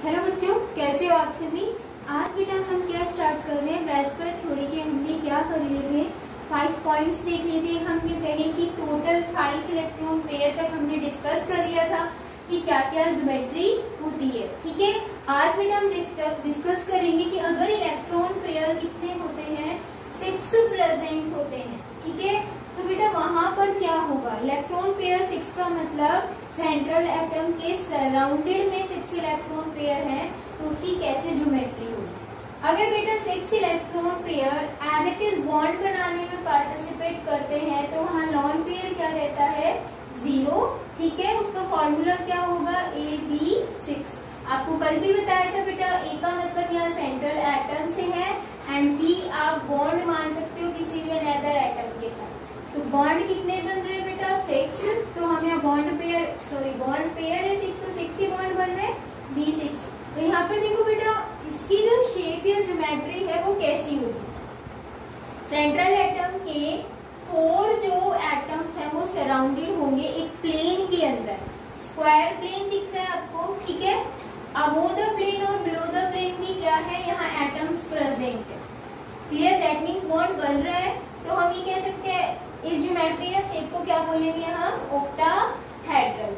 Hello बच्चों, कैसे हो आप सभी। आज बेटा हम क्या स्टार्ट कर रहे हैं। वेस्पर थ्योरी के हमने क्या कर लिए थे, 5 पॉइंट्स देख लिए थे। हमने कहे कि टोटल 5 इलेक्ट्रॉन पेयर तक हमने डिस्कस कर लिया था कि क्या क्या ज्योमेट्री होती है। ठीक है, आज बेटा हम डिस्कस करेंगे कि अगर इलेक्ट्रॉन पेयर कितने होते हैं, 6 प्रेजेंट होते हैं। ठीक है, तो बेटा वहां पर क्या होगा, इलेक्ट्रॉन पेयर 6 का मतलब सेंट्रल एटम के सराउंडेड में 6 इलेक्ट्रॉन पेयर है, तो उसकी कैसे ज्योमेट्री होगी। अगर बेटा 6 electron pair as it is bond बनाने में पार्टिसिपेट करते हैं, तो वहाँ लॉन पेयर क्या रहता है, 0। ठीक है, उसका फॉर्मूला क्या होगा, AB6। आपको कल भी बताया था बेटा, ए का मतलब यहाँ सेंट्रल एटम से है एंड बी आप बॉन्ड मान सकते हो किसी भी अनदर एटम के साथ। तो बॉन्ड कितने बन रहे हैं बेटा, 6। तो हम यहाँ बॉन्ड पेयर है 6, तो 6 ही बॉन्ड बन रहे हैं, B6। तो यहाँ पर देखो बेटा, इसकी जो शेप या ज्योमेट्री है वो कैसी होगी। सेंट्रल एटम के 4 जो एटम्स हैं वो सराउंडेड होंगे एक प्लेन के अंदर। स्क्वायर प्लेन दिख रहा है आपको, ठीक है। अबोव द प्लेन और बिलो द प्लेन भी क्या है, यहाँ एटम्स प्रेजेंट है। क्लियर, दैट मीन्स बॉन्ड बन रहा है। तो हम ये कह सकते हैं इस ज्योमेट्री या शेप को क्या बोलेंगे हम, ऑक्टाहेड्रल।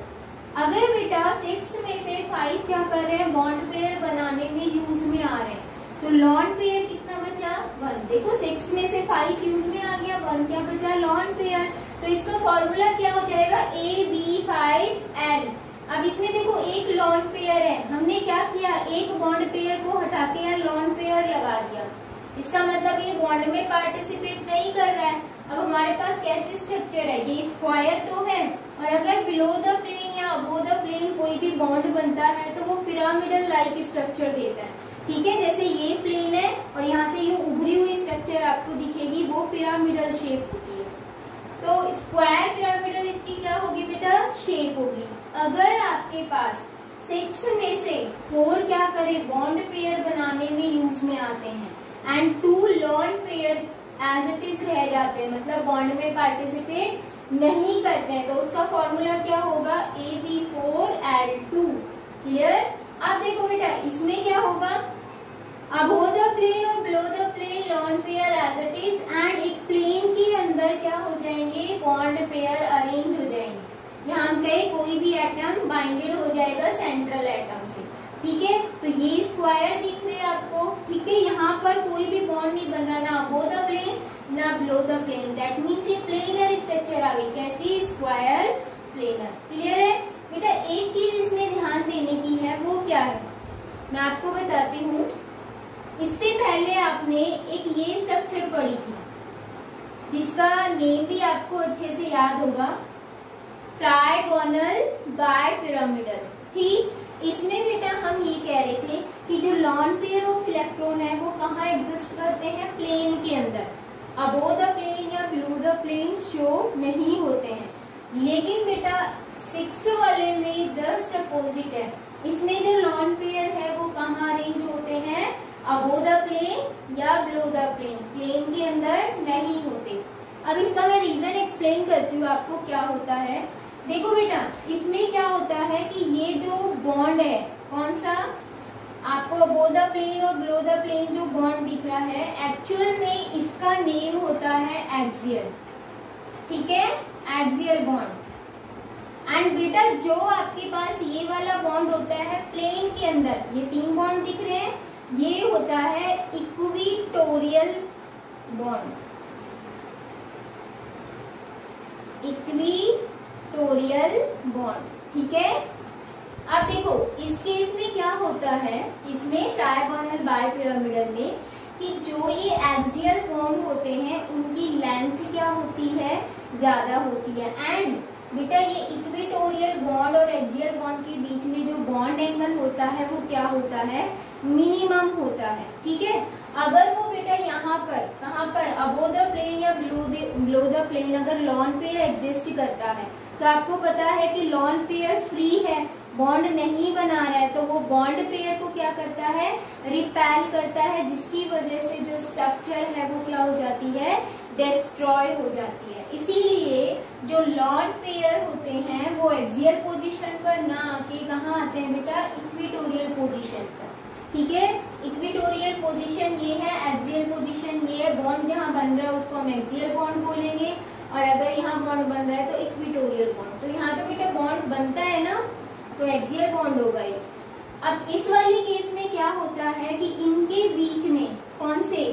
अगर बेटा 6 में से 5 क्या कर रहे हैं, बॉन्ड पेयर बनाने में यूज में आ रहे हैं, तो लॉन पेयर कितना बचा, 1। देखो 6 में से 5 यूज में आ गया, 1 क्या बचा, लॉन पेयर। तो इसका फॉर्मूला क्या हो जाएगा, AB5L। अब इसमें देखो एक लॉन पेयर है, हमने क्या किया, एक बॉन्ड पेयर को हटा के यहाँ लॉन पेयर लगा दिया। इसका मतलब ये बॉन्ड में पार्टिसिपेट नहीं कर रहा है। अब हमारे पास कैसी स्ट्रक्चर है, ये स्क्वायर तो है, और अगर बिलो द प्लेन या अबोव द प्लेन कोई भी बॉन्ड बनता है तो वो पिरामिडल लाइक स्ट्रक्चर देता है। ठीक है, जैसे ये प्लेन है और यहाँ से ये उभरी हुई स्ट्रक्चर आपको दिखेगी, वो पिरामिडल शेप होती है। तो स्क्वायर पिरामिडल इसकी क्या होगी बेटा, शेप होगी। अगर आपके पास 6 में से 4 क्या करे, बॉन्ड पेयर बनाने में यूज में आते हैं and 2 lone pair as it is रह जाते हैं, मतलब बॉन्ड में पार्टिसिपेट नहीं करते हैं, तो उसका फॉर्मूला क्या होगा, AB4L2। क्लियर। अब देखो बेटा इसमें क्या होगा, अबोव द प्लेन और below the plane lone pair as it is, and एक प्लेन के अंदर क्या हो जाएंगे, बॉन्ड पेयर अरेंज हो जाएंगे। यहाँ हम कहे कोई भी एटम बाइंडेड हो जाएगा सेंट्रल एटम से। ठीक है, तो ये स्क्वायर दिख रहे हैं आपको। ठीक है, यहाँ पर कोई भी बॉन्ड नहीं बन रहा, ना अबोव द प्लेन ना below the plane. That means ये प्लेनर स्ट्रक्चर आ गई, कैसी, स्क्वायर प्लेनर। क्लियर है बेटा। एक चीज इसमें ध्यान देने की है, वो क्या है मैं आपको बताती हूँ। इससे पहले आपने एक ये स्ट्रक्चर पढ़ी थी जिसका नेम भी आपको अच्छे से याद होगा, ट्राइगोनल बाइपिरामिडल। ठीक, इसमें बेटा हम ये कह रहे थे कि जो लॉन पेयर ऑफ इलेक्ट्रॉन है वो कहाँ एग्जिस्ट करते हैं, प्लेन के अंदर। अबोव द प्लेन या बिलो द प्लेन शो नहीं होते हैं। लेकिन बेटा 6 वाले में जस्ट अपोजिट है, इसमें जो लॉन पेयर है वो कहाँ अरेंज होते हैं, अबोव द प्लेन या बिलो द प्लेन, प्लेन के अंदर नहीं होते। अब इसका मैं रीजन एक्सप्लेन करती हूँ आपको क्या होता है। देखो बेटा इसमें क्या होता है कि ये जो बॉन्ड है, कौन सा, आपको अबोव द प्लेन और बिलो द प्लेन जो बॉन्ड दिख रहा है, एक्चुअल में इसका नेम होता है एक्सियल। ठीक है, एक्सियल बॉन्ड। एंड बेटा जो आपके पास ये वाला बॉन्ड होता है प्लेन के अंदर, ये 3 बॉन्ड दिख रहे हैं, ये होता है इक्विटोरियल बॉन्ड। Equatorial bond. ठीक है, अब देखो इस केस में क्या होता है, इसमें ट्राइगोनल बाइपिरामिडल में, कि जो ये एक्सियल बॉन्ड होते हैं उनकी लेंथ क्या होती है, ज्यादा होती है। एंड बेटा ये इक्वेटोरियल बॉन्ड और एक्सियल बॉन्ड के बीच में जो बॉन्ड एंगल होता है वो क्या होता है, मिनिमम होता है। ठीक है, अगर वो बेटा यहाँ पर, कहाँ पर, अबोव द प्लेन या बिलो द प्लेन अगर लॉन पेयर एग्जिस्ट करता है, तो आपको पता है कि लोन पेयर फ्री है, बॉन्ड नहीं बना रहा है, तो वो बॉन्ड पेयर को क्या करता है, रिपेल करता है, जिसकी वजह से जो स्ट्रक्चर है वो क्या हो जाती है, डिस्ट्रॉय हो जाती है। इसीलिए जो लोन पेयर होते हैं वो एक्सियल पोजीशन पर ना आके कहाँ आते हैं बेटा, इक्वेटोरियल पोजीशन पर। ठीक है, इक्वेटोरियल पोजीशन ये है, एक्सियल पोजीशन ये है। बॉन्ड जहाँ बन रहा है उसको हम एक्सियल बॉन्ड बोलेंगे, और अगर यहाँ बॉन्ड बन रहा है तो इक्वेटोरियल बॉन्ड। तो यहाँ तो बेटा बॉन्ड बनता है ना, तो एक्सियल बॉन्ड होगा ये। अब इस वाले केस में क्या होता है कि इनके बीच में कौन से,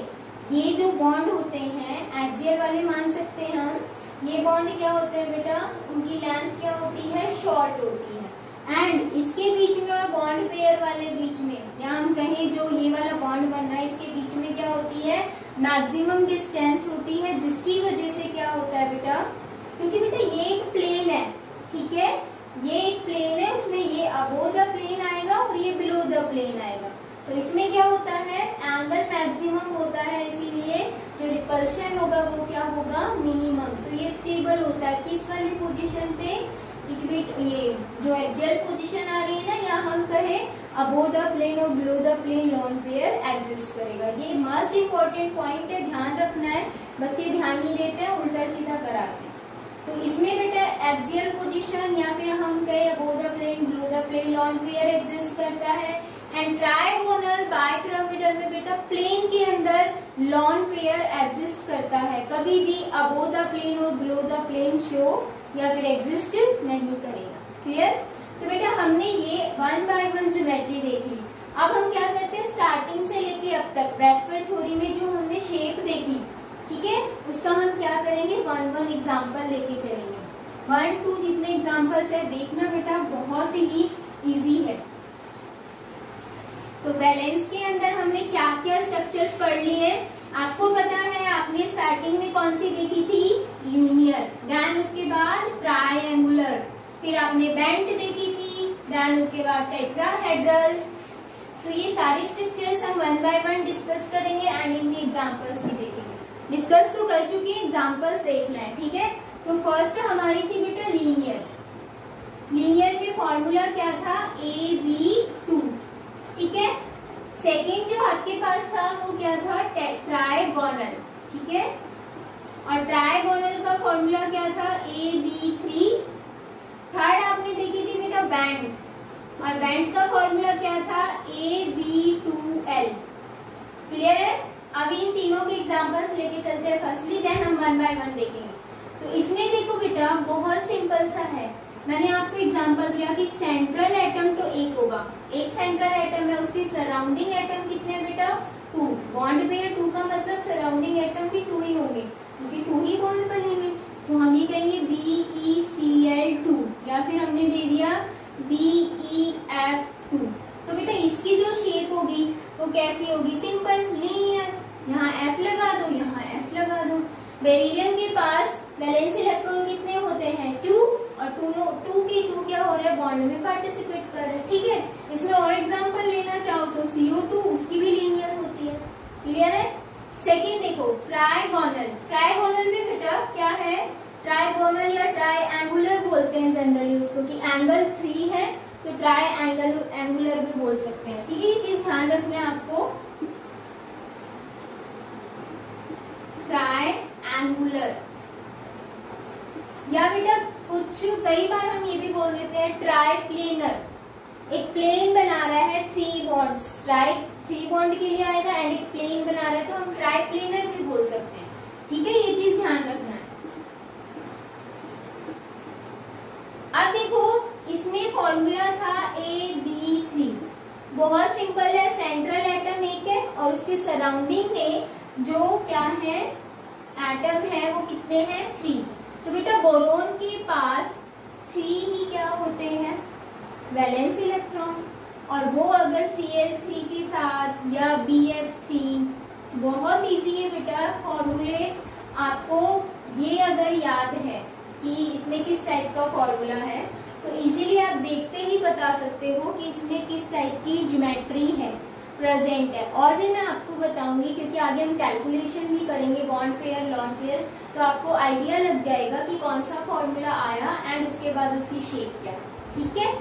ये जो बॉन्ड होते हैं एक्सियल वाले मान सकते हैं हम, ये बॉन्ड क्या होते हैं बेटा, उनकी लेंथ क्या होती है, शॉर्ट होती है। एंड इसके बीच में और बॉन्ड पेयर वाले बीच में, या हम कहें जो ये वाला बॉन्ड बन रहा है इसके बीच में क्या होती है, मैक्सिमम डिस्टेंस होती है, जिसकी वजह से क्या होता है बेटा, क्योंकि बेटा ये एक प्लेन है, ठीक है, ये एक प्लेन है, उसमें ये अबोव द प्लेन आएगा और ये बिलो द प्लेन आएगा, तो इसमें क्या होता है, एंगल मैक्सिमम होता है, इसीलिए जो रिपल्शन होगा वो क्या होगा, मिनिमम। तो ये स्टेबल होता है किस वाली पोजीशन पे, ये जो एक्सियल पोजीशन आ रही है ना, या हम कहें अबोव द प्लेन और below the plane lone pair exist करेगा। ये मोस्ट इम्पोर्टेंट पॉइंट है, ध्यान रखना है, बच्चे ध्यान नहीं देते हैं, उल्टा सीधा कराते हैं। तो इसमें बेटा एक्सियल पोजीशन या फिर हम कहें above the plane below the plane lone pair exist करता है। एंड ट्राइगोनल बाइपिरामिडल में बेटा प्लेन के अंदर लोन पेयर एग्जिस्ट करता है, कभी भी अबोव द प्लेन और बिलो द प्लेन शो या फिर एग्जिस्ट नहीं करेगा। क्लियर? तो बेटा हमने ये 1 by 1 ज्योमेट्री देख ली। अब हम क्या करते हैं, स्टार्टिंग से लेके अब तक वेस्पर थ्योरी में जो हमने शेप देखी, ठीक है, उसका हम क्या करेंगे, 1-1 एग्जाम्पल लेके चलेंगे। 1-2 जितने एग्जाम्पल्स है देखना बेटा, बहुत ही इजी है। तो बैलेंस के अंदर हमने क्या क्या स्ट्रक्चर्स पढ़ लिए, आपको पता है, आपने स्टार्टिंग में कौन सी देखी थी, लीनियर, देन उसके बाद ट्रायंगुलर, फिर आपने बेंट देखी थी, देन उसके बाद टेट्राहेड्रल। तो ये सारी स्ट्रक्चर्स हम 1 by 1 डिस्कस करेंगे एंड इनके एग्जांपल्स भी देखेंगे। डिस्कस तो कर चुके हैं, एग्जांपल्स देख लें, ठीक है। तो फर्स्ट हमारी थी बेटा लीनियर। लीनियर में फॉर्मूला क्या था, AB2, ठीक है। सेकेंड जो आपके पास था वो क्या था, ट्रायगोनल, ठीक है, और ट्रायगोनल का फॉर्मूला क्या था, AB3। थर्ड आपने देखी थी बेटा बैंड, और बैंड का फॉर्मूला क्या था, AB2L। क्लियर है? अब इन तीनों के एग्जांपल्स लेके चलते हैं फर्स्टली, देन हम 1 by 1 देखेंगे। तो इसमें देखो बेटा बहुत सिंपल सा है, मैंने आपको एग्जांपल दिया कि सेंट्रल एटम तो एक होगा, एक सेंट्रल एटम है, उसकी सराउंडिंग एटम कितने बेटा, 2। बॉन्ड पेयर 2 का मतलब सराउंडिंग एटम भी 2 ही होंगे, क्योंकि 2 ही बॉन्ड बनेंगे। तो हम ये कहेंगे BeCl2, या फिर हमने दे दिया BeF2। तो बेटा इसकी जो शेप होगी वो कैसी होगी, सिंपल लीनियर, यहाँ F लगा दो, यहाँ F लगा दो। बेरिलियम के पास वैलेंस इलेक्ट्रॉन कितने होते हैं, 2, और 2 के 2 क्या हो रहा है, बॉन्ड में पार्टिसिपेट कर रहे हैं, ठीक है। इसमें और एग्जांपल लेना चाहो तो CO2, उसकी भी लीनियर होती है। क्लियर है? सेकेंड देखो ट्रायगोनल। ट्रायगोनल में बेटा क्या है, ट्रायगोनल या ट्रायंगुलर बोलते हैं जनरली उसको, कि एंगल 3 है तो ट्रायंगुलर भी बोल सकते हैं, ठीक है। ये चीज ध्यान रखना है आपको, ट्रायंगुलर। या बेटा कुछ कई बार हम ये भी बोल देते हैं ट्राइप्लेनर, एक प्लेन बना रहा है 3 बॉन्ड्स, 3 बॉन्ड के लिए आएगा, एंड एक प्लेन बना रहा है तो हम ट्राइप्लेनर भी बोल सकते हैं, ठीक है। ये चीज ध्यान रखना है। अब देखो इसमें फॉर्मूला था AB3, बहुत सिंपल है, सेंट्रल एटम एक है और उसके सराउंडिंग में जो क्या है एटम है वो कितने हैं, 3। तो बेटा बोरोन के पास 3 ही क्या होते हैं, वैलेंस इलेक्ट्रॉन, और वो अगर Cl3 के साथ या BF3, बहुत इजी है बेटा फॉर्मूले आपको, ये अगर याद है कि इसमें किस टाइप का फॉर्मूला है तो इजीली आप देखते ही बता सकते हो कि इसमें किस टाइप की ज्योमेट्री है। प्रेजेंट है। और भी मैं आपको बताऊंगी क्योंकि आगे हम कैलकुलेशन भी करेंगे बॉन्ड पेयर लॉन पेयर, तो आपको आइडिया लग जाएगा कि कौन सा फॉर्मूला आया एंड उसके बाद उसकी शेप क्या है। ठीक है,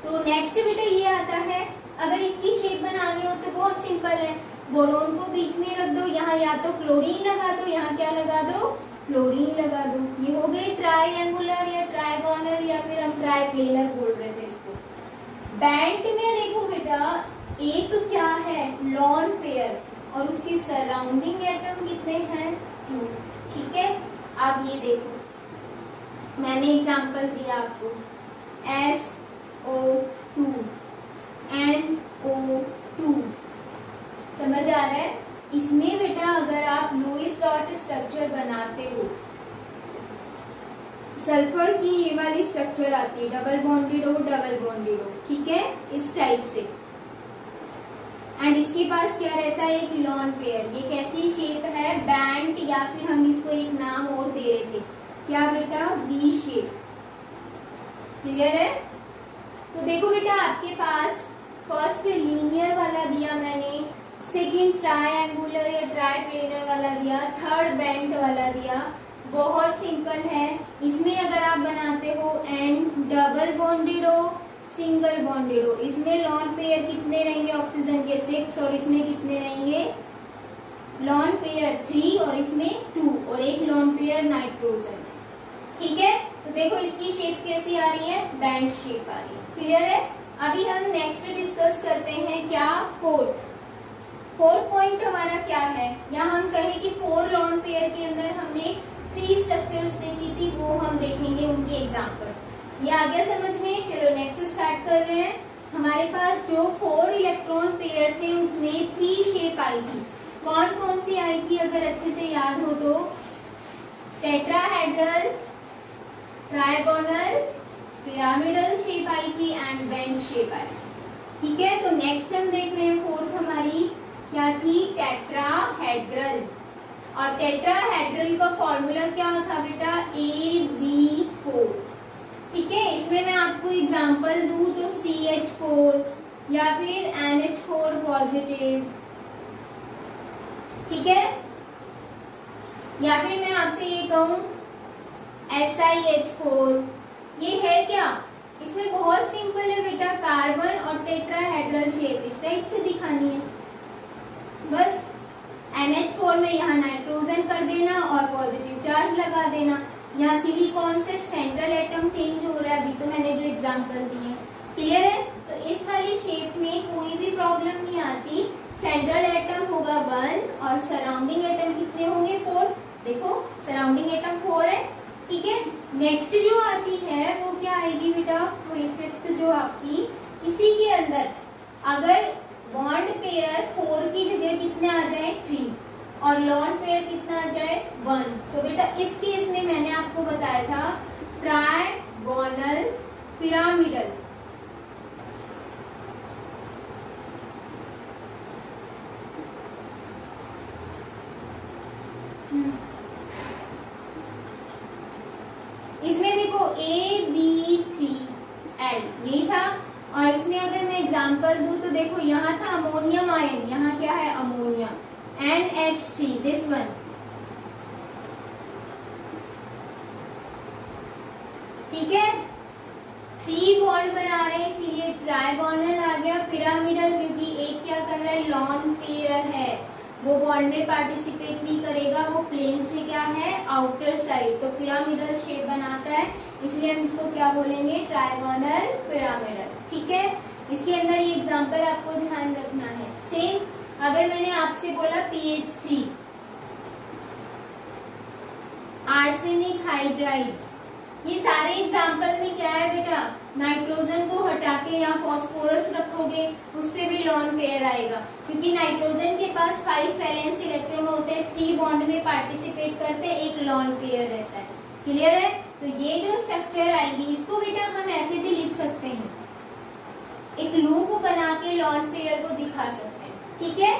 तो नेक्स्ट बेटा ये आता है, अगर इसकी शेप बनानी हो तो बहुत सिंपल है, बोरोन को बीच में रख दो, यहाँ या तो क्लोरीन लगा दो, यहाँ क्या लगा दो, फ्लोरीन लगा दो। ये हो गई ट्राइंगुलर या ट्राइगोनल या फिर हम ट्राइप्लेनर बोल रहे थे इसको। बैंड में देखो बेटा एक क्या है, लॉन पेयर, और उसके सराउंडिंग एटम कितने हैं, 2। ठीक है, आप ये देखो मैंने एग्जांपल दिया आपको, SO2 NO2, समझ आ रहा है। इसमें बेटा अगर आप लुईस डॉट स्ट्रक्चर बनाते हो, सल्फर की ये वाली स्ट्रक्चर आती है, डबल बॉन्डेड हो, ठीक है, इस टाइप से, एंड इसके पास क्या रहता है, एक लॉन पेयर। ये कैसी शेप है, बैंड, या फिर हम इसको एक नाम और दे रहे थे, क्या बेटा, वी शेप। क्लियर है। तो देखो बेटा आपके पास फर्स्ट लीनियर वाला दिया मैंने, सेकंड ट्रायंगुलर या ट्राइप्लेनर वाला दिया, थर्ड बेंट वाला दिया। बहुत सिंपल है, इसमें अगर आप बनाते हो एंड डबल बॉन्डेड हो, सिंगल बॉन्डेड हो, इसमें लॉन पेयर कितने रहेंगे ऑक्सीजन के, 6, और इसमें कितने रहेंगे, लॉन पेयर 3 और इसमें 2, और एक लॉन पेयर नाइट्रोजन। ठीक है, तो देखो इसकी शेप कैसी आ रही है, बैंड शेप आ रही है। क्लियर है। अभी हम नेक्स्ट डिस्कस करते हैं क्या, फोर्थ पॉइंट हमारा क्या है, यहाँ हम कहें कि 4 लॉन पेयर के अंदर हमने 3 स्ट्रक्चर्स देखी थी, वो हम देखेंगे उनके एग्जांपल्स। ये आ गया समझ में। चलो नेक्स्ट स्टार्ट कर रहे हैं। हमारे पास जो 4 इलेक्ट्रॉन पेयर थे उसमें 3 शेप आई थी। कौन कौन सी आई थी, अगर अच्छे से याद हो तो, tetrahedral, trigonal, pyramidal shape I थी एंड बेंट शेप आई। ठीक है, तो नेक्स्ट हम देख रहे हैं फोर्थ हमारी क्या थी, टेट्राहेड्रल। और टेट्राहेड्रल का फॉर्मूला क्या था बेटा, AB4। ठीक है, इसमें मैं आपको एग्जांपल दूं तो CH4 या फिर NH4 पॉजिटिव, ठीक है, या फिर मैं आपसे ये कहूं SiH4। ये है क्या, इसमें बहुत सिंपल है बेटा, कार्बन और टेट्राहेड्रल शेप इस टाइप से दिखानी है, बस NH4 में यहाँ नाइट्रोजन कर देना और पॉजिटिव चार्ज लगा देना। यहाँ सिलिकॉन सिर्फ सेंट्रल एटम चेंज हो रहा है, अभी तो मैंने जो एग्जांपल दिए। क्लियर है, तो इस वाली शेप में कोई भी प्रॉब्लम नहीं आती। सेंट्रल एटम होगा 1 और सराउंडिंग एटम कितने होंगे, 4। देखो सराउंडिंग एटम 4 है। ठीक है, नेक्स्ट जो आती है वो क्या आएगी बेटा, फिफ्थ जो आपकी, इसी के अंदर अगर बॉन्ड पेयर 4 की जगह कितने आ जाए, 3, और लॉन पेयर कितना आ जाए, 1, तो बेटा इस केस में मैंने आपको बताया था ट्राइगोनल पिरामिडल। इसमें देखो AB3L यही था, और इसमें अगर मैं एग्जांपल दूं तो देखो यहाँ था अमोनियम आयन, यहाँ क्या है, अमोनिया, NH3, दिस वन। ठीक है, 3 बॉन्ड बना रहे हैं इसीलिए ट्राइगोनल आ गया। पिरामिडल क्योंकि एक क्या कर रहा है, लॉन पेयर है, वो बॉन्ड में पार्टिसिपेट नहीं करेगा, वो प्लेन से क्या है, आउटर साइड, तो पिरामिडल शेप बनाता है, इसलिए हम इसको क्या बोलेंगे, ट्राइगोनल पिरामिडल। ठीक है, इसके अंदर ये एग्जांपल आपको ध्यान रखना है। सेम अगर मैंने आपसे बोला PH3, आर्सेनिक हाइड्राइड, ये सारे एग्जाम्पल में क्या है बेटा, नाइट्रोजन को हटा के या फॉस्फोरस रखोगे उस पे भी लॉन पेयर आएगा, क्योंकि नाइट्रोजन के पास 5 वैलेंस इलेक्ट्रॉन होते हैं, 3 बॉन्ड में पार्टिसिपेट करते, एक लॉन पेयर रहता है। क्लियर है, तो ये जो स्ट्रक्चर आएगी इसको बेटा हम ऐसे भी लिख सकते हैं, एक लूप बना के लॉन पेयर को दिखा सकते हैं। ठीक है,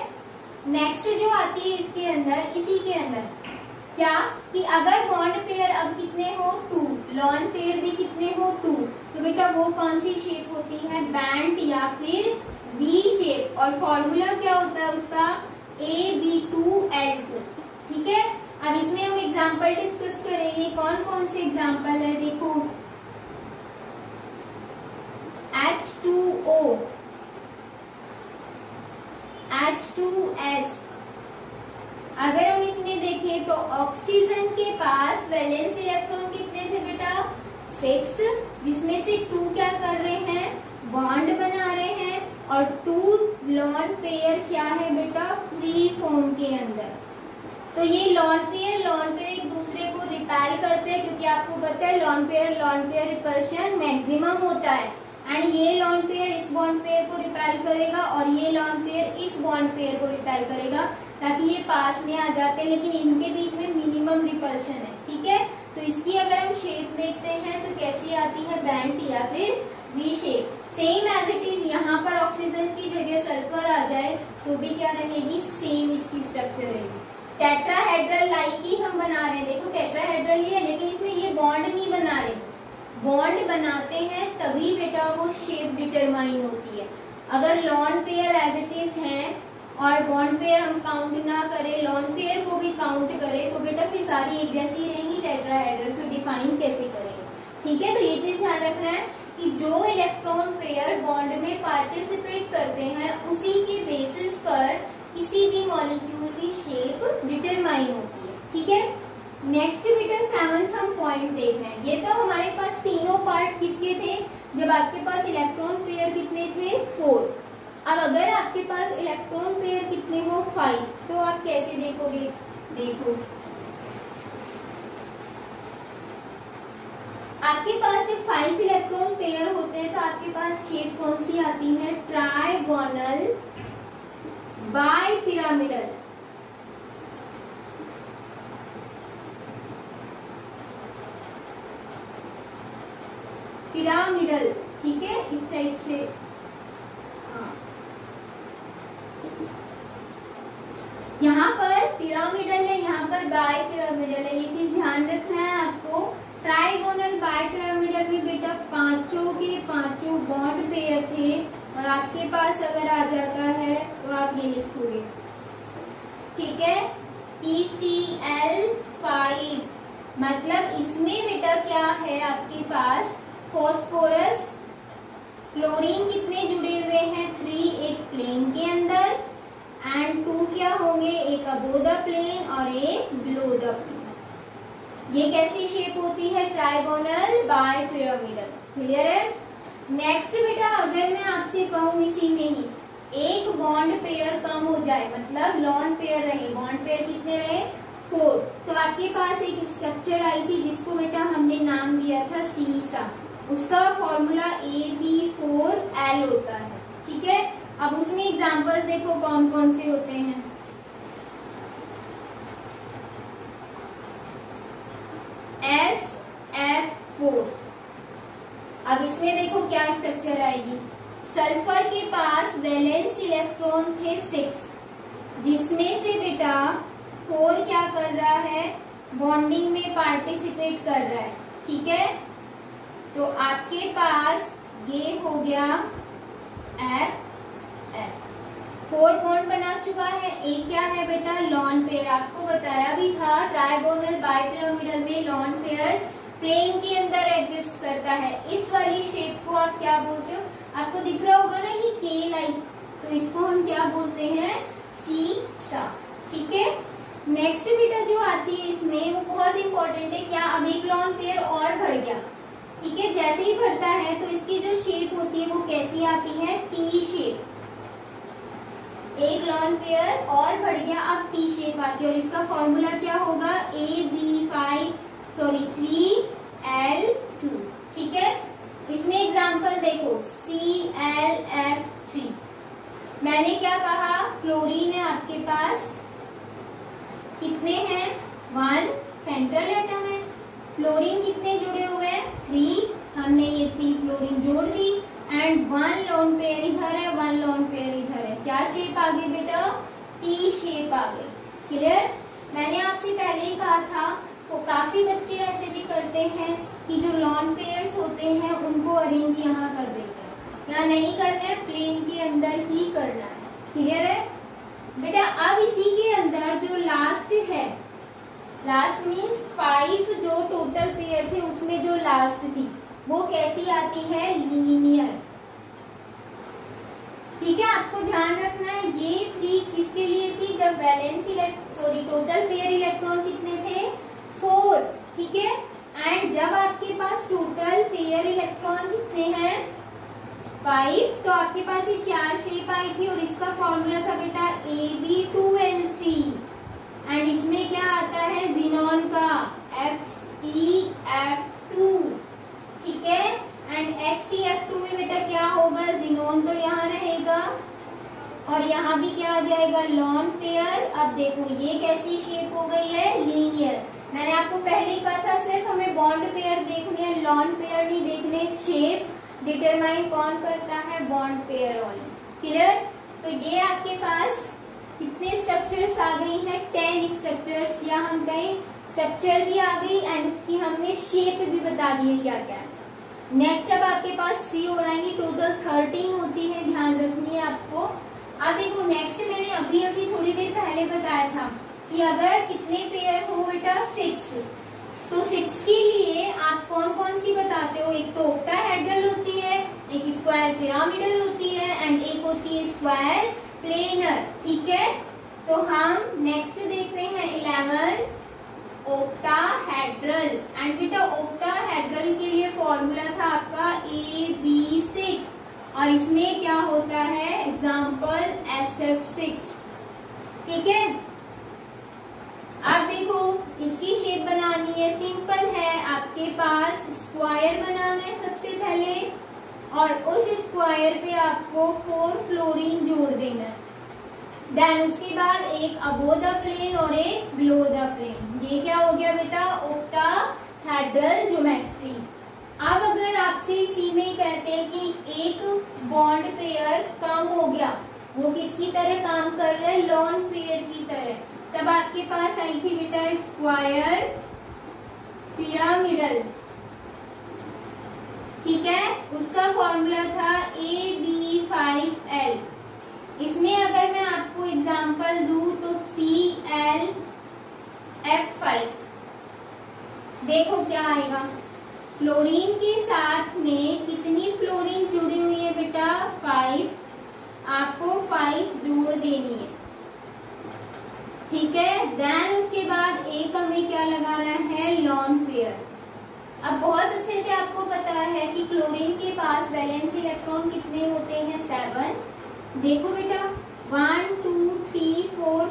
नेक्स्ट जो आती है इसके अंदर, इसी के अंदर क्या, कि अगर बॉन्ड पेयर अब कितने हो, 2, लॉन पेयर भी कितने हो 2। तो बेटा वो कौन सी शेप होती है, बैंड या फिर वी शेप। और फॉर्मूला क्या होता है उसका, AB2L2। ठीक है, अब इसमें हम एग्जाम्पल डिस्कस करेंगे। कौन कौन से एग्जाम्पल है, देखो H2O, H2S। अगर हम इसमें देखें तो ऑक्सीजन के पास वैलेंस इलेक्ट्रॉन कितने थे बेटा 6, जिसमें से 2 क्या कर रहे हैं, बॉन्ड बना रहे हैं, और 2 लॉन पेयर क्या है बेटा फ्री फॉर्म के अंदर। तो ये लॉन पेयर एक दूसरे को रिपेल करते हैं, क्योंकि आपको पता है लॉन पेयर रिपल्शन मैक्सिमम होता है। एंड ये लॉन पेयर इस बॉन्ड पेयर को रिपेल करेगा और ये लॉन पेयर इस बॉन्ड पेयर को रिपेल करेगा, ताकि ये पास में आ जाते हैं, लेकिन इनके बीच में मिनिमम रिपल्शन है। ठीक है, तो इसकी अगर हम शेप देखते हैं तो कैसी आती है, बैंड या फिर V shape. Same as it is, यहाँ पर ऑक्सीजन की जगह सल्फर आ जाए तो भी क्या रहेगी, सेम इसकी स्ट्रक्चर रहेगी। टेट्राहेड्रल लाइक ही हम बना रहे हैं, देखो टेट्राहेड्रल ही है, लेकिन इसमें ये बॉन्ड नहीं बना रहे। बॉन्ड बनाते हैं तभी बेटा वो शेप डिटरमाइन होती है। अगर lone pair as it is है और बॉन्ड पेयर हम काउंट ना करें, लॉन पेयर को भी काउंट करें, तो बेटा फिर सारी एक जैसी रहेंगी टेट्राहेड्रल, फिर डिफाइन कैसे करेंगे। ठीक है, तो ये चीज ध्यान रखना है कि जो इलेक्ट्रॉन पेयर बॉन्ड में पार्टिसिपेट करते हैं उसी के बेसिस पर किसी भी मॉलिक्यूल की शेप डिटरमाइन होती है। ठीक है, नेक्स्ट बेटा 7th हम पॉइंट देख रहे हैं। ये तो हमारे पास तीनों पार्ट किसके थे, जब आपके पास इलेक्ट्रॉन पेयर कितने थे 4। अब अगर आपके पास इलेक्ट्रॉन पेयर कितने हो 5, तो आप कैसे देखोगे, देखो आपके पास जब 5 इलेक्ट्रॉन पेयर होते हैं तो आपके पास शेप कौन सी आती है, ट्राइगोनल बाइपिरामिडल। पिरामिडल, ठीक है, इस टाइप से। हाँ, यहाँ पर पिरामिडल है, यहाँ पर बाई पिरामिडल है, ये चीज ध्यान रखना है आपको। ट्राइगोनल बाई पिरामिडल में बेटा पांचों के पांचों बॉन्ड पेयर थे, और आपके पास अगर आ जाता है तो आप ये लिखोगे, ठीक है, PCl5। मतलब इसमें बेटा क्या है आपके पास, फॉस्फोरस क्लोरीन कितने जुड़े हुए हैं 3 एक प्लेन के अंदर, एंड 2 क्या होंगे, एक अबो द प्लेन और एक बिलो द प्लेन। ये कैसी शेप होती है, ट्राइगोनल बाई पिरामिडल। क्लियर है। नेक्स्ट बेटा अगर मैं आपसे कहूँ इसी में ही एक बॉन्ड पेयर कम हो जाए, मतलब लॉन पेयर रहे, बॉन्ड पेयर कितने रहे 4, तो आपके पास एक स्ट्रक्चर आई थी जिसको बेटा हमने नाम दिया था सीसा। उसका फॉर्मूला AB4L होता है। ठीक है, अब उसमें एग्जांपल्स देखो कौन कौन से होते हैं। SF4। अब इसमें देखो क्या स्ट्रक्चर आएगी, सल्फर के पास वैलेंस इलेक्ट्रॉन थे 6, जिसमें से बेटा 4 क्या कर रहा है, बॉन्डिंग में पार्टिसिपेट कर रहा है। ठीक है, तो आपके पास ये हो गया FF, 4 बॉन्ड बना चुका है। एक क्या है बेटा, लॉन पेयर। आपको बताया भी था ट्राइगोनल बाइपिरामिडल में लॉन पेयर प्लेन के अंदर एग्जिस्ट करता है। इस वाली शेप को आप क्या बोलते हो, आपको दिख रहा होगा ना ये के लाइक, तो इसको हम क्या बोलते हैं, सीसा। ठीक है, नेक्स्ट बेटा जो आती है इसमें वो बहुत इंपॉर्टेंट है। क्या, अब एक लॉन पेयर और बढ़ गया। ठीक है, जैसे ही बढ़ता है तो इसकी जो शेप होती है वो कैसी आती है, टी शेप। एक लॉन पेयर और बढ़ गया, अब टी शेप आती है, और इसका फॉर्मूला क्या होगा,3L2। ठीक है, इसमें एग्जांपल देखो ClF3। मैंने क्या कहा, क्लोरीन है आपके पास, कितने हैं 1, सेंट्रल एटम है। फ्लोरीन कितने जुड़े हुए हैं 3, हमने ये 3 फ्लोरीन जोड़ दी, एंड 1 लोन पेयर इधर है, 1 लोन पेयर इधर है। क्या शेप आ गई बेटा, टी शेप आ गई। क्लियर। मैंने आपसे पहले ही कहा था, तो काफी बच्चे ऐसे भी करते हैं कि जो लॉन पेयर्स होते हैं उनको अरेंज यहाँ कर देते हैं, यहाँ नहीं करना है, प्लेन के अंदर ही करना है। क्लियर है बेटा? अब इसी के अंदर जो लास्ट है, लास्ट मीन्स 5 जो टोटल पेयर थे उसमें जो लास्ट थी वो कैसी आती है? लीनियर। ठीक है, आपको ध्यान रखना है ये 3 किसके लिए थी? जब वैलेंस टोटल पेयर इलेक्ट्रॉन कितने थे? 4। ठीक है, एंड जब आपके पास टोटल पेयर इलेक्ट्रॉन कितने हैं? 5, तो आपके पास ये 4 शेप आई थी और इसका फॉर्मूला था बेटा Ab2L3 एंड इसमें क्या आता है? जिनॉन का XeF2। ठीक है, एंड XeF2 में बेटा क्या होगा? जिनोन तो यहाँ रहेगा और यहाँ भी क्या आ जाएगा? Lone pair. अब देखो ये कैसी शेप हो गई है? लीनियर। मैंने आपको पहले ही कहा था सिर्फ हमें बॉन्ड पेयर देखने हैं, लॉन पेयर नहीं देखने। शेप डिटरमाइन कौन करता है? Bond pair only. क्लियर? तो ये आपके पास कितने स्ट्रक्चर्स आ गई हैं? 10 स्ट्रक्चर्स, या हम कहें स्ट्रक्चर भी आ गई एंड उसकी हमने शेप भी बता दी है क्या क्या है। नेक्स्ट अब आपके पास 3 और आएंगी, टोटल 13 होती है, ध्यान रखनी है आपको। अब देखो नेक्स्ट मैंने अभी थोड़ी देर पहले बताया था कि अगर कितने पेयर हो बेटा? 6, तो 6 के लिए आप कौन कौन सी बताते हो? एक तो ऑक्टाहेड्रल होती है, एक स्क्वायर पिरामिडल होती है एंड एक होती है स्क्वायर प्लेनर। ठीक है, तो हम नेक्स्ट देख रहे हैं 11 ऑक्टाहेड्रल एंड बेटा ऑक्टाहेड्रल के लिए फॉर्मूला था आपका AB6 और इसमें क्या होता है? Example SF6। ठीक है, अब देखो इसकी शेप बनानी है, सिंपल है। आपके पास स्क्वायर बनाना है सबसे पहले और उस स्क्वायर पे आपको 4 फ्लोरीन जोड़ देना है। देन उसके बाद एक अबो द प्लेन और एक बिलो द प्लेन। ये क्या हो गया बेटा? Octahedral geometry. अब अगर आपसे इसी में ही कहते हैं कि एक बॉन्ड पेयर कम हो गया, वो किसकी तरह काम कर रहा है? लॉन पेयर की तरह, तब आपके पास आई थी बेटा स्क्वायर पिरामिडल। ठीक है, उसका फॉर्मूला था AB5L। इसमें अगर मैं आपको एग्जांपल दूं तो ClF5, देखो क्या आएगा? फ्लोरीन के साथ में कितनी फ्लोरीन जुड़ी हुई है बेटा? 5। आपको 5 जोड़ देनी है। ठीक है, देन उसके बाद एक हमें क्या लगाना है? Lone pair. अब बहुत अच्छे से आपको पता है कि क्लोरीन के पास वैलेंस इलेक्ट्रॉन कितने होते हैं? 7। देखो बेटा 1 2 3 4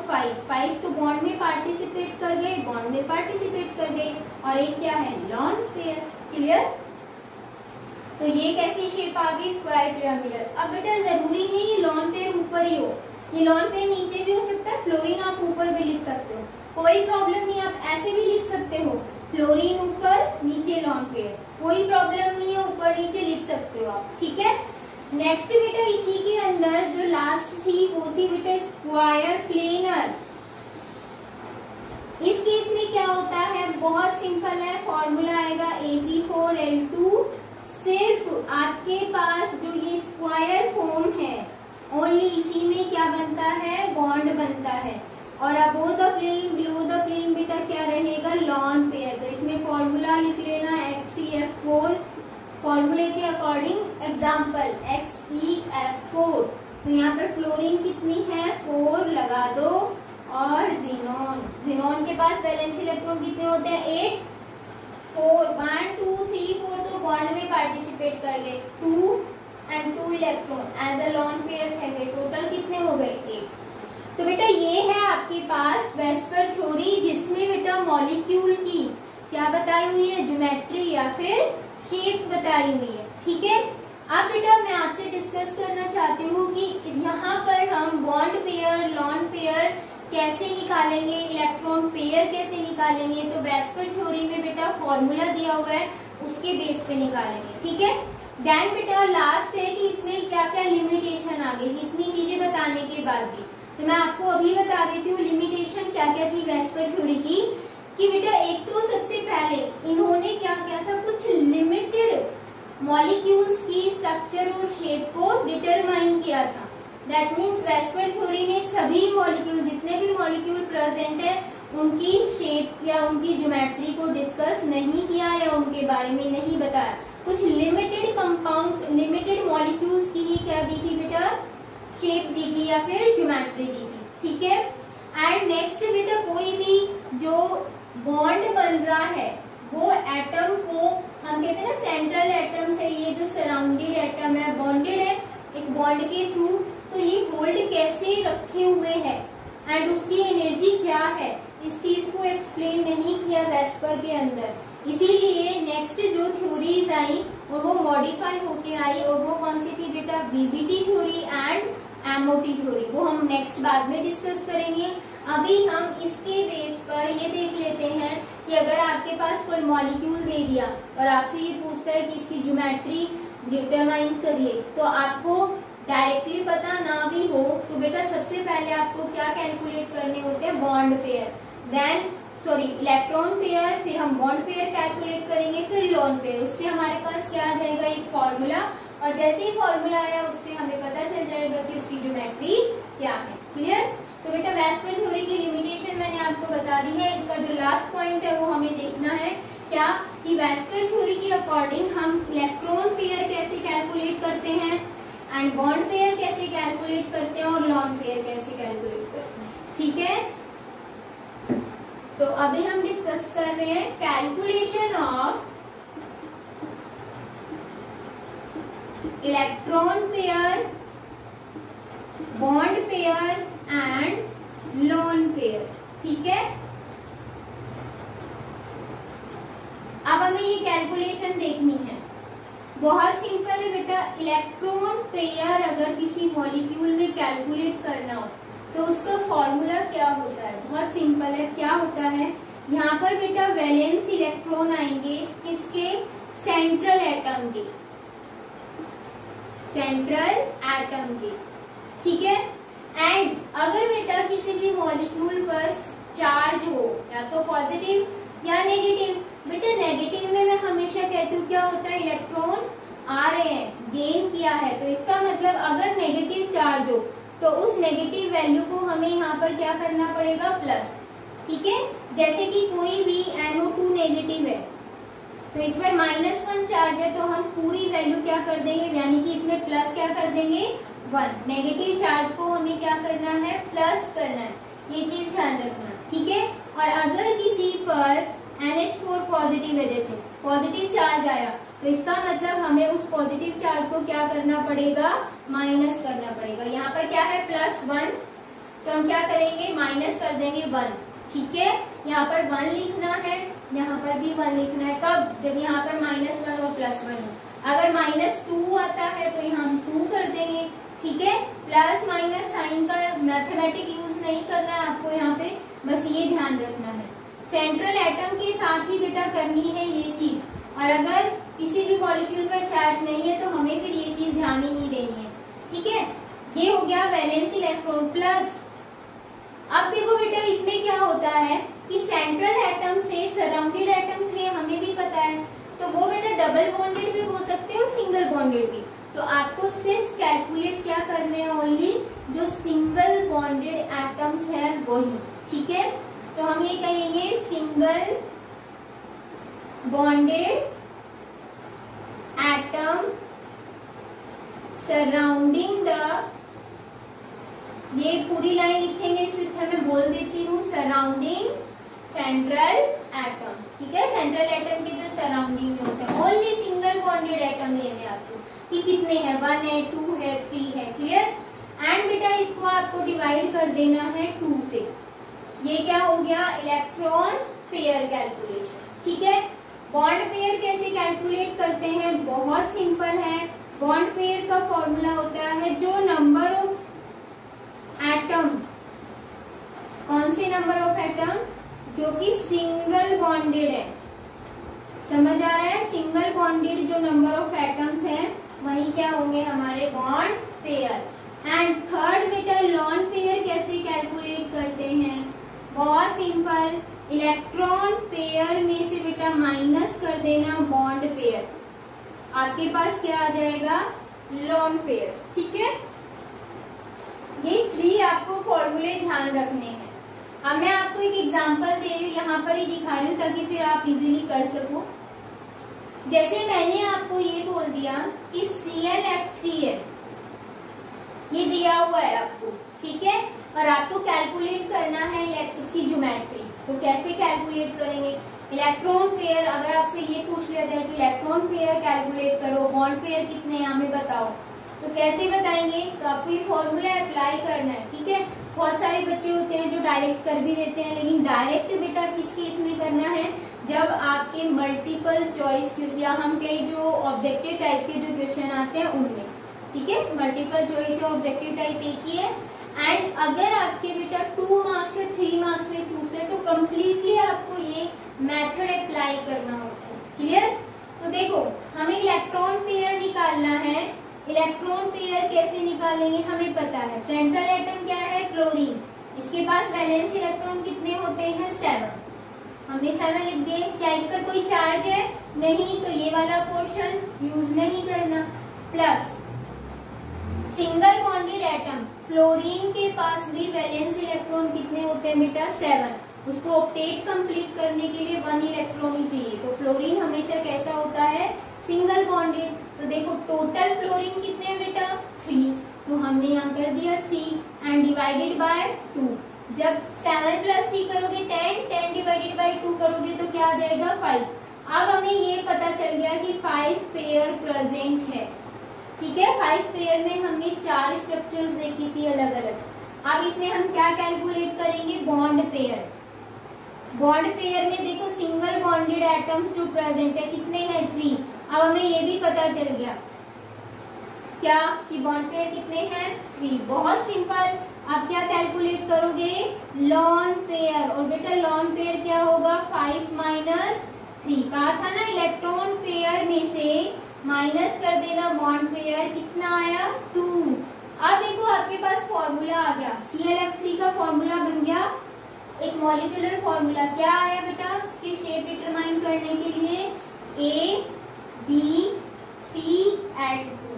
5 तो बॉन्ड में पार्टिसिपेट कर गए, बॉन्ड में पार्टिसिपेट कर गए और एक क्या है? Lone pair. क्लियर? तो ये कैसी शेप आ गई? Square pyramidal. अब बेटा जरूरी नहीं ये लॉन पेयर ऊपर ही हो, ये लॉन पेयर नीचे भी हो सकता है। फ्लोरीन आप ऊपर भी लिख सकते हो, कोई प्रॉब्लम नहीं। आप ऐसे भी लिख सकते हो, फ्लोरीन ऊपर नीचे लॉन पेयर, कोई प्रॉब्लम नहीं है, ऊपर नीचे लिख सकते हो आप। ठीक है, नेक्स्ट बेटा इसी के अंदर जो लास्ट थी वो थी बेटा स्क्वायर प्लेनर। इस केस में क्या होता है? बहुत सिंपल है, फॉर्मूला आएगा Ab4L2। सिर्फ आपके पास जो ये स्क्वायर फॉर्म है ओनली इसी में क्या बनता है? बॉन्ड बनता है और above the plane below the plane बेटा क्या रहेगा? Lone pair. तो इसमें फॉर्मूला लिख लेना XeF4, फॉर्मूले के अकॉर्डिंग एग्जाम्पल XeF4। तो यहाँ पर फ्लोरीन कितनी है? 4 लगा दो और जिनोन के पास वैलेंस इलेक्ट्रॉन कितने होते हैं? 8 4 1 2 3 4 तो बॉन्ड में पार्टिसिपेट कर गए 2 and 2 electron as a lone pair है। टोटल कितने हो गए? 8। तो बेटा ये है आपके पास वेस्पर थ्योरी जिसमें बेटा मॉलिक्यूल की क्या बताई हुई है? ज्योमेट्री या फिर शेप बताई हुई है। ठीक है, अब बेटा मैं आपसे डिस्कस करना चाहती हूँ कि यहाँ पर हम बॉन्ड पेयर, लॉन पेयर कैसे निकालेंगे, इलेक्ट्रॉन पेयर कैसे निकालेंगे। तो वेस्पर थ्योरी में बेटा फॉर्मूला दिया हुआ है, उसके बेस पे निकालेंगे। ठीक है, देन बेटा लास्ट है कि इसमें क्या क्या लिमिटेशन आ गई, इतनी चीजें बताने के बाद भी। तो मैं आपको अभी बता देती हूँ लिमिटेशन क्या क्या थी वेस्पर थ्योरी की। कि बेटा एक तो सबसे पहले इन्होंने क्या किया था, कुछ लिमिटेड मॉलिक्यूल्स की स्ट्रक्चर और शेप को डिटरमाइन किया था। दैट मीन्स वेस्पर थ्योरी ने सभी मॉलिक्यूल, जितने भी मॉलिक्यूल प्रेजेंट है, उनकी शेप या उनकी ज्योमेट्री को डिस्कस नहीं किया या उनके बारे में नहीं बताया। कुछ लिमिटेड कंपाउंड्स, लिमिटेड मॉलिक्यूल्स की ही क्या दी थी बेटा, शेप दी थी या फिर ज्योमेट्री दी थी। ठीक है। एंड नेक्स्ट बेटा, कोई भी जो बॉन्ड बन रहा है वो एटम को हम कहते हैं ना सेंट्रल एटम से ये जो सराउंडेड एटम है, बॉन्डेड है एक बॉन्ड के थ्रू, तो ये होल्ड कैसे रखे हुए है एंड उसकी एनर्जी क्या है, इस चीज को एक्सप्लेन नहीं किया वेस्पर के अंदर। इसीलिए नेक्स्ट जो थ्योरीज आई और वो मॉडिफाई होके आई, और वो कौन सी थी बेटा, BBT theory and MOT theory. वो हम नेक्स्ट बाद में डिस्कस करेंगे। अभी हम इसके बेस पर ये देख लेते हैं कि अगर आपके पास कोई मॉलिक्यूल दे दिया और आपसे ये पूछता है कि इसकी ज्योमेट्री डिटरमाइन करिए, तो आपको डायरेक्टली पता ना भी हो तो बेटा सबसे पहले आपको क्या कैलकुलेट करने होते हैं, bond pair, then electron pair, फिर हम बॉन्ड पेयर कैलकुलेट करेंगे, फिर लोन पेयर। उससे हमारे पास क्या आ जाएगा, एक फॉर्मूला, और जैसे ही फॉर्मूला आया उससे हमें पता चल जाएगा कि उसकी ज्योमेट्री क्या है। क्लियर। तो बेटा वेस्पर थ्योरी की लिमिटेशन मैंने आपको बता दी है। इसका जो लास्ट पॉइंट है वो हमें देखना है क्या, कि वेस्पर थ्योरी के अकॉर्डिंग हम इलेक्ट्रॉन पेयर कैसे कैलकुलेट करते हैं एंड बॉन्ड पेयर कैसे कैलकुलेट करते हैं और लोन पेयर कैसे कैलकुलेट करते हैं। ठीक है। तो अभी हम डिस्कस कर रहे हैं calculation of electron pair, bond pair and lone pair. ठीक है। अब हमें ये कैलकुलेशन देखनी है। बहुत सिंपल है बेटा, इलेक्ट्रॉन पेयर अगर किसी मॉलिक्यूल में कैलकुलेट करना हो तो उसका फॉर्मूला क्या होता है, बहुत सिंपल है। क्या होता है, यहाँ पर बेटा वैलेंस इलेक्ट्रॉन आएंगे किसके, सेंट्रल एटम के, सेंट्रल एटम के। ठीक है। एंड अगर बेटा किसी भी मॉलिक्यूल पर चार्ज हो या तो पॉजिटिव या नेगेटिव, बेटा नेगेटिव में मैं हमेशा कहती हूँ क्या होता है, इलेक्ट्रॉन आ रहे हैं, गेन किया है, तो इसका मतलब अगर नेगेटिव चार्ज हो तो उस नेगेटिव वैल्यू को हमें यहाँ पर क्या करना पड़ेगा, प्लस। ठीक है। जैसे कि कोई भी NO2 नेगेटिव है तो इस पर -1 चार्ज है, तो हम पूरी वैल्यू क्या कर देंगे, यानी कि इसमें प्लस क्या कर देंगे, 1। नेगेटिव चार्ज को हमें क्या करना है, प्लस करना है, ये चीज ध्यान रखना। ठीक है। और अगर किसी पर NH4 पॉजिटिव है, जैसे पॉजिटिव चार्ज आया, तो इसका मतलब हमें उस पॉजिटिव चार्ज को क्या करना पड़ेगा, माइनस करना पड़ेगा। यहाँ पर क्या है, +1, तो हम क्या करेंगे, माइनस कर देंगे 1। ठीक है। यहाँ पर 1 लिखना है, यहाँ पर भी 1 लिखना है। कब, जब यहाँ पर -1 और +1 हो। अगर -2 आता है तो यहाँ हम 2 कर देंगे। ठीक है। प्लस माइनस साइन का मैथमेटिक यूज नहीं करना है आपको, यहाँ पे बस ये ध्यान रखना है। सेंट्रल एटम के साथ ही बेटा करनी है ये चीज, और अगर किसी भी मॉलिक्यूल पर चार्ज नहीं है तो हमें फिर ये चीज ध्यान ही नहीं देनी है। ठीक है। ये हो गया वैलेंस इलेक्ट्रॉन प्लस। अब देखो बेटा इसमें क्या होता है कि सेंट्रल एटम से सराउंडेड एटम थे, हमें भी पता है, तो वो बेटा डबल बॉन्डेड भी हो सकते हैं और सिंगल बॉन्डेड भी। तो आपको सिर्फ कैलकुलेट क्या करने हैं, ओनली जो सिंगल बॉन्डेड एटम्स है वही। ठीक है। तो हम ये कहेंगे single bonded atom surrounding the, ये पूरी लाइन लिखेंगे, इससे अच्छा मैं बोल देती हूँ, सराउंडिंग सेंट्रल एटम। ठीक है। सेंट्रल एटम के जो सराउंडिंग में होते हैं, ओनली सिंगल बॉन्डेड एटम लेने आपको कि कितने हैं, 1 है, 2 है, 3 है। क्लियर। एंड बेटा इसको आपको डिवाइड कर देना है 2 से। ये क्या हो गया, इलेक्ट्रॉन पेयर कैलकुलेशन। ठीक है। बॉन्ड पेयर कैसे कैलकुलेट करते हैं, बहुत सिंपल है। बॉन्ड पेयर का फॉर्मूला होता है जो नंबर ऑफ एटम, कौन से नंबर ऑफ एटम, जो कि सिंगल बॉन्डेड है, समझ आ रहा है, सिंगल बॉन्डेड जो नंबर ऑफ एटम्स हैं वही क्या होंगे, हमारे बॉन्ड पेयर। एंड थर्ड बेटा लोन पेयर कैसे कैलकुलेट करते हैं, बहुत सिंपल, इलेक्ट्रॉन पेयर में से बेटा माइनस कर देना बॉन्ड पेयर, आपके पास क्या आ जाएगा, लोन पेयर। ठीक है, ये 3 आपको फॉर्मूले ध्यान रखने हैं। अब मैं आपको एक एग्जांपल दे रही हूँ, यहाँ पर ही दिखा रही हूँ ताकि फिर आप इजीली कर सको। जैसे मैंने आपको ये बोल दिया कि ClF3 है, ये दिया हुआ है आपको, ठीक है, और आपको कैलकुलेट करना है इसकी ज्योमेट्री। तो कैसे कैलकुलेट करेंगे, इलेक्ट्रॉन पेयर, अगर आपसे ये पूछ लिया जाए कि इलेक्ट्रॉन पेयर कैलकुलेट करो, बॉन्ड पेयर कितने हैं हमें बताओ, तो कैसे बताएंगे, तो आपको ये फॉर्मूला अप्लाई करना है। ठीक है, बहुत सारे बच्चे होते हैं जो डायरेक्ट कर भी देते हैं, लेकिन डायरेक्ट बेटा किस केस में करना है, जब आपके मल्टीपल चॉइस या हम कई जो ऑब्जेक्टिव टाइप के जो क्वेश्चन आते हैं उनमें। ठीक है, मल्टीपल चॉइस या ऑब्जेक्टिव टाइप एक ही है। एंड अगर आपके बेटा 2 मार्क्स या 3 मार्क्स में पूछते हैं तो कम्प्लीटली आपको ये मेथड अप्लाई करना होता है। क्लियर, तो देखो हमें इलेक्ट्रॉन पेयर निकालना है। इलेक्ट्रॉन पेयर कैसे निकालेंगे, हमें पता है सेंट्रल एटम क्या है, क्लोरीन, इसके पास वैलेंस इलेक्ट्रॉन कितने होते हैं, 7, हमने 7 लिख दिए। क्या इस पर कोई चार्ज है, नहीं, तो ये वाला पोर्शन यूज नहीं करना। Plus single bonded atom, fluorine के पास भी वैलेंस इलेक्ट्रॉन कितने होते हैं बेटा, 7, उसको ऑक्टेट कंप्लीट करने के लिए 1 इलेक्ट्रॉन ही चाहिए। तो फ्लोरीन हमेशा कैसा होता है, सिंगल बॉन्डेड। तो देखो टोटल फ्लोरीन कितने हैं बेटा, 3, तो हमने यहाँ कर दिया 3 एंड डिवाइडेड बाय 2। जब 7 + 3 करोगे 10, 10 डिवाइडेड बाय 2 करोगे तो क्या आ जाएगा, 5। अब हमें ये पता चल गया कि 5 पेयर प्रेजेंट है। ठीक है, 5 पेयर में हमने 4 स्ट्रक्चर्स देखी थी अलग अलग। अब इसमें हम क्या कैलकुलेट करेंगे, बॉन्ड पेयर। बॉन्ड पेयर में देखो सिंगल बॉन्डेड एटम्स जो प्रेजेंट है कितने हैं, 3। अब हमें ये भी पता चल गया क्या कि बॉन्ड पेयर कितने हैं, 3। बहुत सिंपल, आप क्या कैलकुलेट करोगे, लॉन पेयर। और बेटा लॉन पेयर क्या होगा, 5 - 3। कहा था ना इलेक्ट्रॉन पेयर में से माइनस कर देना बॉन्ड पेयर, कितना आया, 2। अब देखो आपके पास फॉर्मूला आ गया, ClF3 का फॉर्मूला बन गया, एक मॉलिक्यूलर फॉर्मूला। क्या आया बेटा, उसकी शेप डिटरमाइन करने के लिए AB3 at 2,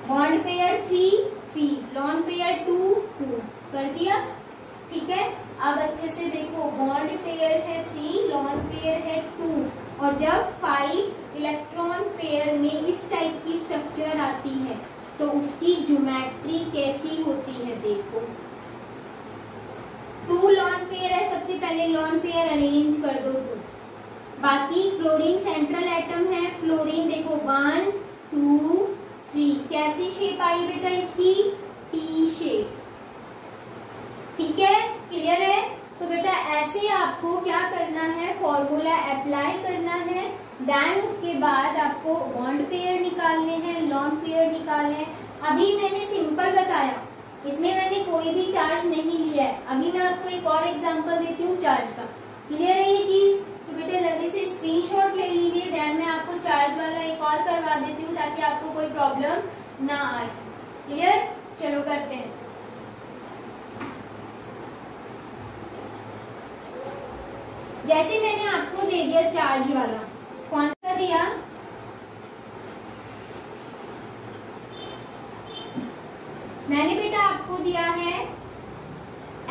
bond pair 3, lone pair 2 कर दिया। ठीक है, अब अच्छे से देखो, बॉन्ड पेयर है 3, लॉन पेयर है 2, और जब 5 इलेक्ट्रॉन पेयर में इस टाइप की स्ट्रक्चर आती है तो उसकी ज्योमेट्री कैसी होती है, देखो 2 लॉन पेयर है, सबसे पहले लॉन पेयर अरेंज कर दो 2। बाकी क्लोरीन सेंट्रल एटम है, फ्लोरीन देखो 1 2 3, कैसी शेप आई बेटा इसकी, टी शेप। ठीक है, क्लियर है। तो बेटा ऐसे आपको क्या करना है, फॉर्मूला अप्लाई करना है, देन उसके बाद आपको बॉन्ड पेयर निकालने हैं, लॉन पेयर निकालने हैं। अभी मैंने सिंपल बताया, इसमें मैंने कोई भी चार्ज नहीं लिया है। अभी मैं आपको एक और एग्जांपल देती हूँ चार्ज का। क्लियर है ये चीज, तो बेटा जल्दी से स्क्रीनशॉट ले लीजिए, देन मैं आपको चार्ज वाला एक और करवा देती हूँ ताकि आपको कोई प्रॉब्लम ना आए। क्लियर, चलो करते हैं। जैसे मैंने आपको दे दिया चार्ज वाला, कौन सा दिया, मैंने बेटा आपको दिया है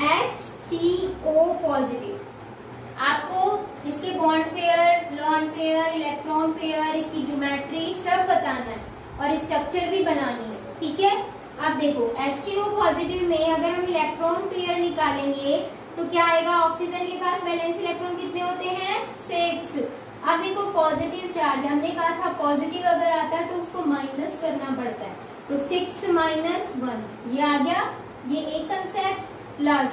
H3O पॉजिटिव। आपको इसके bond pair, lone pair, electron pair, इसकी ज्योमेट्री सब बताना है और स्ट्रक्चर भी बनानी है। ठीक है, अब देखो H3O पॉजिटिव में अगर हम इलेक्ट्रॉन पेयर निकालेंगे तो क्या आएगा, ऑक्सीजन के पास वैलेंस इलेक्ट्रॉन कितने होते हैं, 6। अब देखो पॉजिटिव चार्ज, हमने कहा था पॉजिटिव अगर आता है तो उसको माइनस करना पड़ता है, तो 6 - 1 ये आ गया, ये एक कंसेप्ट। प्लस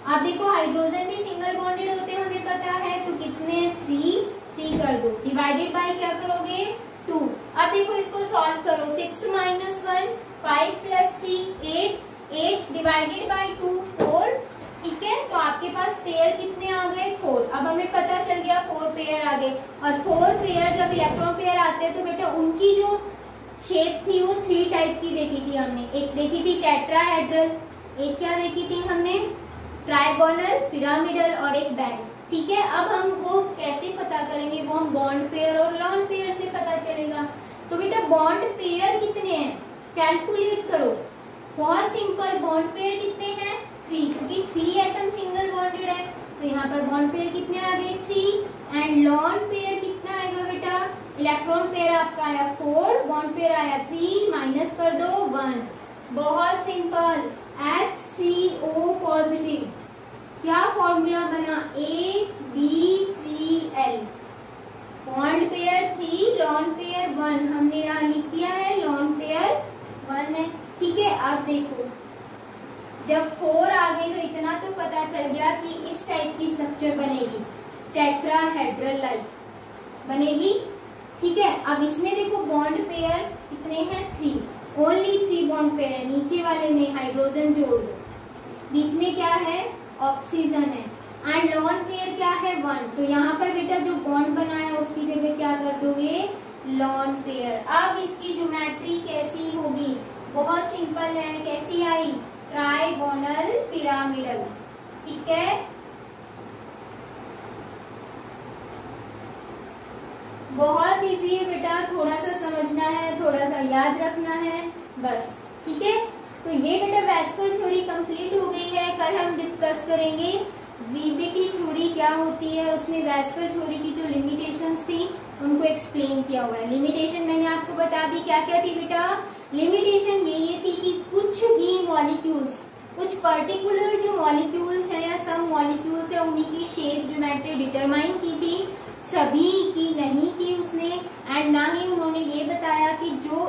अब देखो हाइड्रोजन भी सिंगल बॉन्डेड होते हैं हमें पता है, तो कितने, 3 कर दो, डिवाइडेड बाय क्या करोगे, 2। अब देखो इसको सॉल्व करो, 6 - 1 5 + 3 8 डिवाइडेड बाय 2 4। ठीक है, तो आपके पास पेयर कितने आ गए, 4। अब हमें पता चल गया 4 पेयर आ गए, और 4 पेयर जब इलेक्ट्रॉन पेयर आते हैं तो बेटा उनकी जो शेप थी वो 3 टाइप की देखी थी हमने। एक देखी थी टेट्राहेड्रल, एक क्या देखी थी हमने, ट्राइगोनल, पिरामिडल और एक बैंड। ठीक है, अब हम वो कैसे पता करेंगे, वो हम बॉन्ड पेयर और लॉन पेयर से पता चलेगा। तो बेटा बॉन्ड पेयर कितने हैं, कैलकुलेट करो। बहुत सिंपल, बॉन्ड पेयर कितने हैं 3, क्योंकि 3 एटम सिंगल बॉन्डेड है, तो यहाँ पर बॉन्ड पेयर कितने आ गए 3। एंड लॉन पेयर कितना आएगा बेटा, इलेक्ट्रॉन पेयर आपका आया 4, बॉन्ड पेयर आया 3, माइनस कर दो 1। बहुत सिंपल, H3O पॉजिटिव, क्या फॉर्मूला बना, AB3L, bond pair 3, lone pair 1, हमने यहाँ लिख दिया है लॉन पेयर 1 है। ठीक है, आप देखो जब 4 आ गई तो इतना तो पता चल गया कि इस टाइप की स्ट्रक्चर बनेगी, टेट्राहेड्रल लाइक बनेगी। ठीक है, अब इसमें देखो बॉन्ड पेयर कितने हैं 3, ओनली 3 बॉन्ड पेयर है, नीचे वाले में हाइड्रोजन जोड़ दो, बीच में क्या है ऑक्सीजन है, एंड लॉन पेयर क्या है 1, तो यहाँ पर बेटा जो बॉन्ड बना है उसकी जगह क्या कर दोगे लॉन पेयर। अब इसकी ज्योमेट्री कैसी होगी, बहुत सिंपल है, कैसी आई, ट्राइगोनल पिरामिडल। ठीक है, बहुत इजी है बेटा, थोड़ा सा समझना है, थोड़ा सा याद रखना है बस। ठीक है, तो ये बेटा वेस्पर थ्योरी कंप्लीट हो गई है। कल हम डिस्कस करेंगे वीबीटी थ्योरी क्या होती है, उसमें वेस्पर थ्योरी की जो लिमिटेशंस थी उनको एक्सप्लेन किया हुआ है। लिमिटेशन मैंने आपको बता दी, क्या क्या थी बेटा, लिमिटेशन ये थी कि कुछ भी मॉलिक्यूल्स, कुछ पर्टिकुलर जो मॉलिक्यूल्स हैं या सम मॉलिक्यूल्स है उन्हीं की शेप ज्योमेट्री डिटरमाइन की थी, सभी की नहीं की उसने। एंड ना ही उन्होंने ये बताया कि जो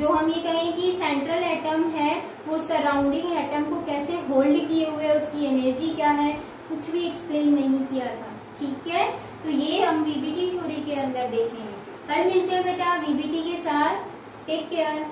हम ये कहें कि सेंट्रल एटम है वो सराउंडिंग एटम को कैसे होल्ड किए हुए, उसकी एनर्जी क्या है, कुछ भी एक्सप्लेन नहीं किया था। ठीक है, तो ये हम वीबीटी थ्योरी के अंदर देखेंगे। कल मिलते हैं बेटा वीबीटी के साथ, टेक केयर।